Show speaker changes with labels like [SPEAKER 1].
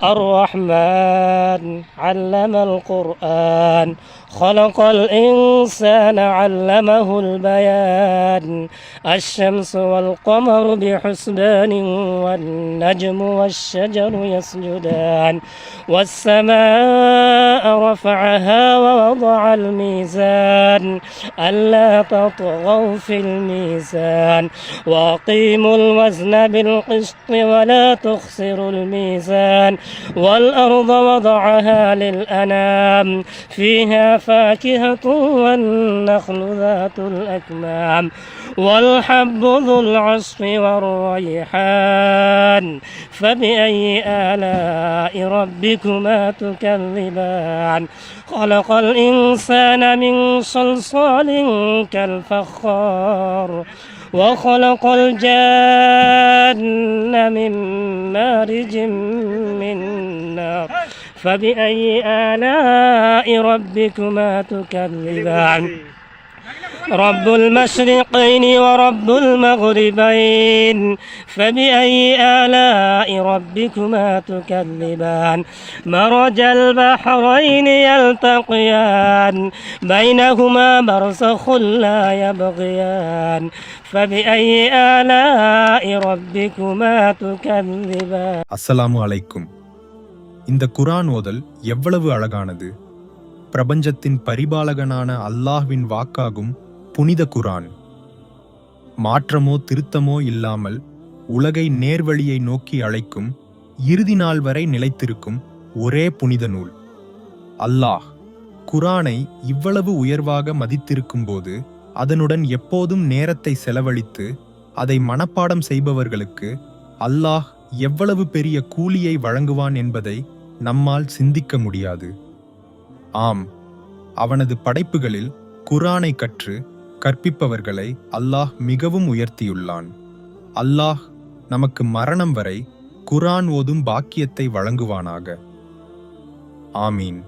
[SPEAKER 1] الرحمن علم القرآن خلق الإنسان علمه البيان الشمس والقمر بحسبان والنجم والشجر يسجدان والسماء رفعها ووضع الميزان ألا تطغوا في الميزان وأقيموا الوزن بالقسط ولا تخسروا الميزان والأرض وضعها للأنام فيها فاكهة والنخل ذات الأكمام والحب ذو العصف والريحان فبأي آلاء ربكما تكذبان خلق الإنسان من صلصال كالفخار وخلق الجان من مارج من نار فبأي آلاء ربكما تكذبان رب المشرقين ورب المغربين فبأي آلاء ربكما تكذبان مرج البحرين يلتقيان بينهما برزخ لا يبغيان فبأي آلاء ربكما تكذبان.
[SPEAKER 2] அஸ்ஸலாமு அலைக்கும். இந்த குர்ஆன் ஓதல் எவ்வளவு அழகானது! பிரபஞ்சத்தின் பரிபாலகனான அல்லாஹ்வின் வாக்காகும் புனித குர்ஆன். மாற்றமோ திருத்தமோ இல்லாமல் உலகை நேர்வழியை நோக்கி அழைக்கும், இறுதி நாள் வரை நிலைத்திருக்கும் ஒரே புனித நூல். அல்லாஹ் குர்ஆனை இவ்வளவு உயர்வாக மதித்திருக்கும் போது அதனுடன் எப்போதும் நேரத்தை செலவழித்து அதை மனப்பாடம் செய்பவர்களுக்கு அல்லாஹ் எவ்வளவு பெரிய கூலியை வழங்குவான் என்பதை நம்மால் சிந்திக்க முடியாது. ஆம், அவனது படைப்புகளில் குர்ஆனை கற்று கற்பிப்பவர்களை அல்லாஹ் மிகவும் உயர்த்தியுள்ளான். அல்லாஹ் நமக்கு மரணம் வரை குர்ஆன் ஓதும் பாக்கியத்தை வழங்குவானாக. ஆமீன்.